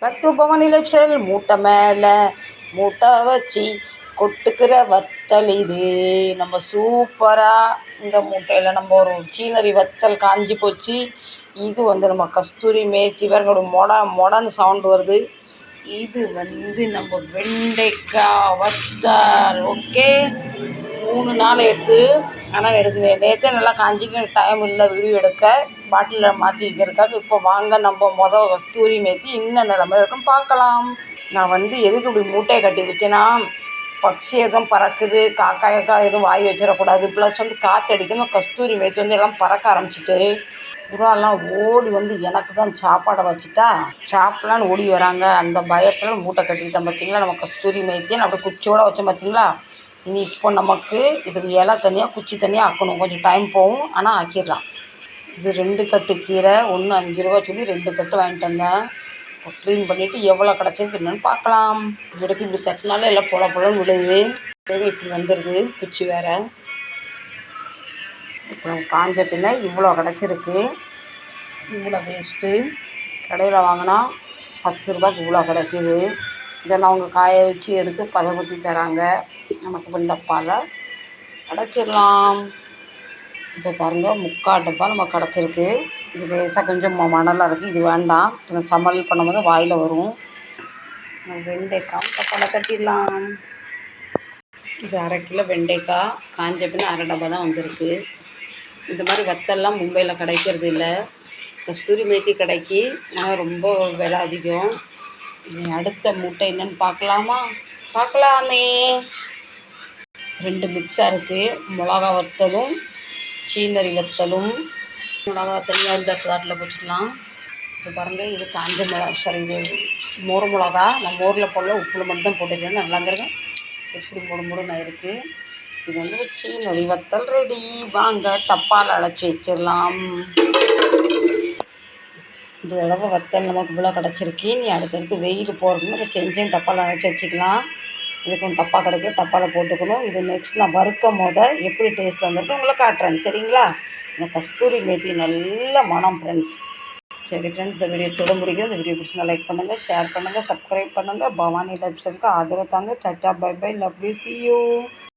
Back to Bhavani lifestyle. மூட்டை மேலே மூட்டை வச்சு கொட்டுக்கிற வத்தல் இது. நம்ம சூப்பராக இந்த மூட்டையில் நம்ம ஒரு சீனரி வத்தல் காஞ்சி போச்சு. இது நம்ம கஸ்தூரி மேத்தி வேறு மொடன்னு சவுண்டு வருது. இது நம்ம வெண்டைக்காய் வத்தல். ஓகே, 3 நாள் எடுத்து ஆனால் நேற்றே நல்லா காஞ்சிக்கு டைம் இல்லை வீடியோ எடுக்க, பாட்டிலில் மாற்றி வைக்கிறதுக்காக. இப்போ வாங்க நம்ம கஸ்தூரி மேத்தி இன்ன நிலமை இருக்குன்னு பார்க்கலாம். நான் எதுக்கு இப்படி மூட்டையை கட்டி வைக்கேன்னா, பக்ஷி எதுவும் பறக்குது, காக்கா எதுவும் வாய் வச்சிடக்கூடாது. ப்ளஸ் காற்று அடிக்கணும். கஸ்தூரி மேத்தி எல்லாம் பறக்க ஆரம்பிச்சிட்டு புறாலாம் ஓடி எனக்கு தான் சாப்பாடை வச்சுட்டா சாப்பிட்லான்னு ஓடி வராங்க. அந்த பயத்தில் மூட்டை கட்டிக்கிட்டேன் பார்த்தீங்களா. நம்ம கஸ்தூரி மேத்தியை நான் அப்படியே குச்சியோடு வச்சேன் பார்த்தீங்களா. இனி இப்போ நமக்கு இதுக்கு இலை தனியாக குச்சி தனியாக ஆக்கணும். கொஞ்சம் டைம் போகும், ஆனால் ஆக்கிடலாம். இது 2 கட்டு கீரை, ஒன்று 5 ரூபா சொல்லி 2 கட்டு வாங்கிட்டு வந்தேன். இப்போ க்ளீன் பண்ணிவிட்டு எவ்வளோ கிடச்சிருக்கு என்னென்னு பார்க்கலாம். எடுத்து இப்படி தட்டினாலும் எல்லாம் பொலன்னு விழுது. இப்படி வந்துடுது குச்சி வேறு. இப்போ காஞ்ச பின்ன இவ்வளோ கிடச்சிருக்கு. இவ்வளோ வேஸ்ட்டு. கடையில் வாங்கினா 10 ரூபாய்க்கு இவ்வளோ கிடைக்கிது. இதெல்லாம் அவங்க காய வச்சு எடுத்து பதப்படுத்தி தராங்க. நமக்கு டப்பாவில் கிடச்சிடலாம். இப்போ பாருங்கள், 3/4 டப்பா நம்ம கிடச்சிருக்கு. இது லேசாக கொஞ்சம் மணலாக இருக்குது. இது வேண்டாம், கொஞ்சம் சமையல் பண்ணும்போது வாயில் வரும். வெண்டைக்காய் டப்பாவில் கட்டிடலாம். இது 1/2 கிலோ வெண்டைக்காய். காஞ்ச பின்ன 1/2 டப்பா தான் வந்திருக்கு. இந்த மாதிரி வத்தல்லாம் மும்பையில் கிடைக்கிறது இல்லை. கஸ்தூரி மேத்தி கிடைக்கி, ஆனால் ரொம்ப விலை அதிகம். அடுத்த மூட்டை என்னென்னு பார்க்கலாமே. 2 மிக்ஸாக இருக்குது. மிளகா வத்தலும் சீனரி வத்தலும். மிளகா வத்தலையும் இந்த பிளாட்டில் போட்டுக்கலாம். இப்போ பாருங்கள், இது காஞ்ச மிளகா, இது மோர் மிளகா. நான் மோரில் போடல, உப்பில் மட்டும் தான் போட்டு வச்சுருந்தேன். நல்லாங்கிறது எப்படி முடுமுடுன்னு இருக்குது. இது சீனரி வத்தல் ரெடி. வாங்க டப்பாவில் அழைச்சி வச்சிடலாம். இந்த தடவை வத்தல் நமக்கு இவ்வளோ கிடச்சிருக்கு. நீ அடுத்தடுத்து வெயில் போகிறதுன்னு செஞ்சேன். டப்பாவில் அழைச்சி வச்சுக்கலாம். இதுக்கு ஒன்று டப்பா கிடைக்கும், டப்பாவில் போட்டுக்கணும். இது நெக்ஸ்ட் நான் வறுக்கும் போது எப்படி டேஸ்ட் வந்திருக்கு உங்களை காட்டுறேன், சரிங்களா. இந்த கஸ்தூரி மேத்தி நல்ல மனம் ஃப்ரெண்ட்ஸ். சரி ஃப்ரெண்ட்ஸ், இந்த வீடியோ தொட முடியும். இந்த வீடியோ பிடிச்சிருந்தா லைக் பண்ணுங்கள், ஷேர் பண்ணுங்கள், சப்ஸ்கிரைப் பண்ணுங்கள். பவானி லைஃப் ஸ்டைலுக்கு ஆதரவு தாங்க. Tata, bye bye, love you, see you.